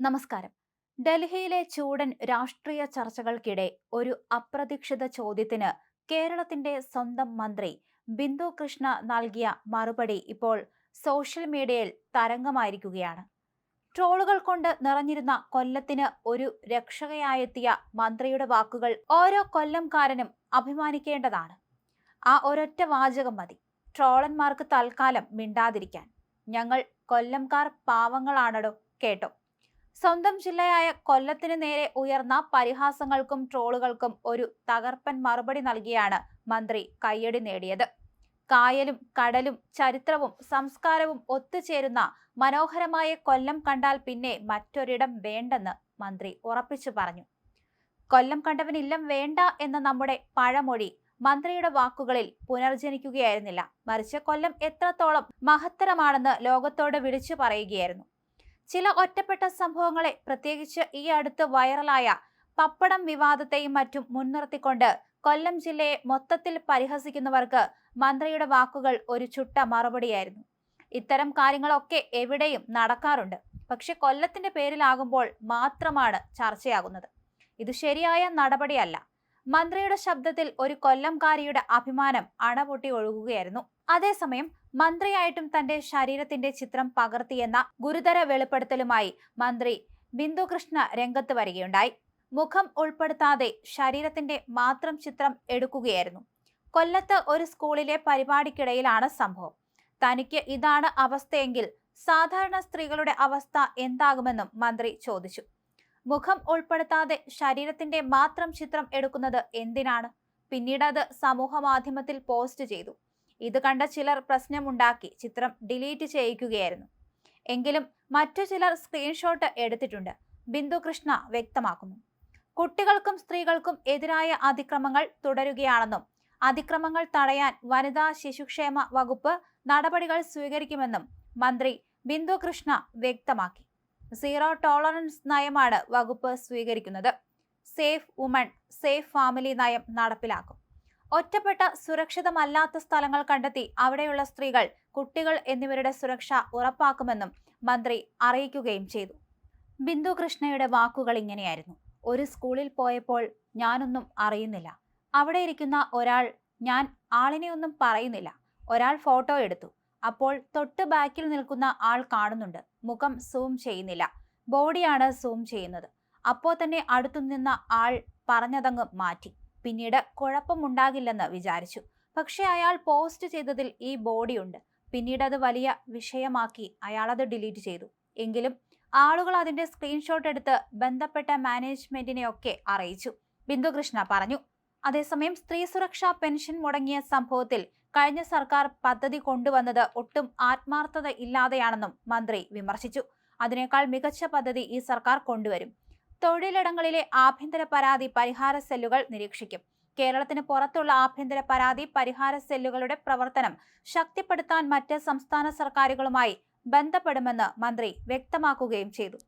നമസ്കാരം. ഡൽഹിയിലെ ചൂടൻ രാഷ്ട്രീയ ചർച്ചകൾക്കിടെ ഒരു അപ്രതീക്ഷിത ചോദ്യത്തിന് കേരളത്തിന്റെ സ്വന്തം മന്ത്രി ബിന്ദു കൃഷ്ണ നൽകിയ മറുപടി ഇപ്പോൾ സോഷ്യൽ മീഡിയയിൽ തരംഗമായിരിക്കുകയാണ്. ട്രോളുകൾ കൊണ്ട് നിറഞ്ഞിരുന്ന കൊല്ലത്തിന് ഒരു രക്ഷകയായെത്തിയ മന്ത്രിയുടെ വാക്കുകൾ ഓരോ കൊല്ലംകാരനും അഭിമാനിക്കേണ്ടതാണ്. ആ ഒരൊറ്റ വാചകം മതി ട്രോളന്മാർക്ക് തൽക്കാലം മിണ്ടാതിരിക്കാൻ. ഞങ്ങൾ കൊല്ലംകാർ പാവങ്ങളാണടോ, കേട്ടോ. സ്വന്തം ജില്ലയായ കൊല്ലത്തിന് നേരെ ഉയർന്ന പരിഹാസങ്ങൾക്കും ട്രോളുകൾക്കും ഒരു തകർപ്പൻ മറുപടി നൽകിയാണ് മന്ത്രി കയ്യടി നേടിയത്. കായലും കടലും ചരിത്രവും സംസ്കാരവും ഒത്തുചേരുന്ന മനോഹരമായ കൊല്ലം കണ്ടാൽ പിന്നെ മറ്റൊരിടം വേണ്ടെന്ന് മന്ത്രി ഉറപ്പിച്ചു പറഞ്ഞു. കൊല്ലം കണ്ടവനില്ലം വേണ്ട എന്ന നമ്മുടെ പഴമൊഴി മന്ത്രിയുടെ വാക്കുകളിൽ പുനർജനിക്കുകയായിരുന്നില്ല, മറിച്ച് കൊല്ലം എത്രത്തോളം മഹത്തരമാണെന്ന് ലോകത്തോട് വിളിച്ചു പറയുകയായിരുന്നു. ചില ഒറ്റപ്പെട്ട സംഭവങ്ങളെ, പ്രത്യേകിച്ച് ഈ അടുത്ത് വൈറലായ പപ്പടം വിവാദത്തെയും മറ്റും മുൻനിർത്തിക്കൊണ്ട് കൊല്ലം ജില്ലയെ മൊത്തത്തിൽ പരിഹസിക്കുന്നവർക്ക് മന്ത്രിയുടെ വാക്കുകൾ ഒരു ചുട്ട മറുപടിയായിരുന്നു. ഇത്തരം കാര്യങ്ങളൊക്കെ എവിടെയും നടക്കാറുണ്ട്, പക്ഷെ കൊല്ലത്തിന്റെ പേരിലാകുമ്പോൾ മാത്രമാണ് ചർച്ചയാകുന്നത്. ഇത് ശരിയായ നടപടിയല്ല. മന്ത്രിയുടെ ശബ്ദത്തിൽ ഒരു കൊല്ലംകാരിയുടെ അഭിമാനം അണപൊട്ടി ഒഴുകുകയായിരുന്നു. അതേസമയം മന്ത്രിയായിട്ടും തന്റെ ശരീരത്തിന്റെ ചിത്രം പകർത്തിയെന്ന ഗുരുതര വെളിപ്പെടുത്തലുമായി മന്ത്രി ബിന്ദു കൃഷ്ണ രംഗത്ത് വരികയുണ്ടായി. മുഖം ഉൾപ്പെടുത്താതെ ശരീരത്തിന്റെ മാത്രം ചിത്രം എടുക്കുകയായിരുന്നു. കൊല്ലത്ത് ഒരു സ്കൂളിലെ പരിപാടിക്കിടയിലാണ് സംഭവം. തനിക്ക് ഇതാണ് അവസ്ഥയെങ്കിൽ സാധാരണ സ്ത്രീകളുടെ അവസ്ഥ എന്താകുമെന്നും മന്ത്രി ചോദിച്ചു. മുഖം ഉൾപ്പെടുത്താതെ ശരീരത്തിന്റെ മാത്രം ചിത്രം എടുക്കുന്നത് എന്തിനാണ്? പിന്നീട് അത് സമൂഹ മാധ്യമത്തിൽ പോസ്റ്റ് ചെയ്തു. ഇത് കണ്ട ചിലർ പ്രശ്നമുണ്ടാക്കി ചിത്രം ഡിലീറ്റ് ചെയ്യിക്കുകയായിരുന്നു. എങ്കിലും മറ്റു ചിലർ സ്ക്രീൻഷോട്ട് എടുത്തിട്ടുണ്ട്. ബിന്ദു കൃഷ്ണ വ്യക്തമാക്കുന്നു. കുട്ടികൾക്കും സ്ത്രീകൾക്കും എതിരായ അതിക്രമങ്ങൾ തുടരുകയാണെന്നും അതിക്രമങ്ങൾ തടയാൻ വനിതാ ശിശുക്ഷേമ വകുപ്പ് നടപടികൾ സ്വീകരിക്കുമെന്നും മന്ത്രി ബിന്ദു കൃഷ്ണ വ്യക്തമാക്കി. സീറോ ടോളറൻസ് നയമാണ് വകുപ്പ് സ്വീകരിക്കുന്നത്. സേഫ് വുമൺ സേഫ് ഫാമിലി നയം നടപ്പിലാക്കും. ഒറ്റപ്പെട്ട സുരക്ഷിതമല്ലാത്ത സ്ഥലങ്ങൾ കണ്ടെത്തി അവിടെയുള്ള സ്ത്രീകൾ, കുട്ടികൾ എന്നിവരുടെ സുരക്ഷ ഉറപ്പാക്കുമെന്നും മന്ത്രി അറിയിക്കുകയും ചെയ്തു. ബിന്ദു കൃഷ്ണയുടെ വാക്കുകൾ ഇങ്ങനെയായിരുന്നു. ഒരു സ്കൂളിൽ പോയപ്പോൾ ഞാനൊന്നും അറിയുന്നില്ല. അവിടെ ഇരിക്കുന്ന ഒരാൾ, ഞാൻ ആളിനെയൊന്നും പറയുന്നില്ല. ഒരാൾ ഫോട്ടോ എടുത്തു. അപ്പോൾ തൊട്ട് ബാക്കിൽ നിൽക്കുന്ന ആൾ കാണുന്നുണ്ട്. മുഖം സൂം ചെയ്യുന്നില്ല, ബോഡിയാണ് സൂം ചെയ്യുന്നത്. അപ്പോൾ തന്നെ അടുത്തു നിന്ന ആൾ പറഞ്ഞതങ്ങ് മാറ്റി. പിന്നീട് കുഴപ്പമുണ്ടാകില്ലെന്ന് വിചാരിച്ചു. പക്ഷെ അയാൾ പോസ്റ്റ് ചെയ്തതിൽ ഈ ബോഡിയുണ്ട്. പിന്നീട് അത് വലിയ വിഷയമാക്കി അയാളത് ഡിലീറ്റ് ചെയ്തു. എങ്കിലും ആളുകൾ അതിന്റെ സ്ക്രീൻഷോട്ട് എടുത്ത് ബന്ധപ്പെട്ട മാനേജ്മെന്റിനെയൊക്കെ അറിയിച്ചു, ബിന്ദു കൃഷ്ണ പറഞ്ഞു. അതേസമയം സ്ത്രീ സുരക്ഷാ പെൻഷൻ മുടങ്ങിയ സംഭവത്തിൽ കഴിഞ്ഞ സർക്കാർ പദ്ധതി കൊണ്ടുവന്നത് ഒട്ടും ആത്മാർത്ഥത ഇല്ലാതെയാണെന്നും മന്ത്രി വിമർശിച്ചു. അതിനേക്കാൾ മികച്ച പദ്ധതി ഈ സർക്കാർ കൊണ്ടുവരും. തൊഴിലിടങ്ങളിലെ ആഭ്യന്തര പരാതി പരിഹാര സെല്ലുകൾ നിരീക്ഷിക്കും. കേരളത്തിന് പുറത്തുള്ള ആഭ്യന്തര പരാതി പരിഹാര സെല്ലുകളുടെ പ്രവർത്തനം ശക്തിപ്പെടുത്താൻ മറ്റ് സംസ്ഥാന സർക്കാരുകളുമായി ബന്ധപ്പെടുമെന്ന് മന്ത്രി വ്യക്തമാക്കുകയും ചെയ്തു.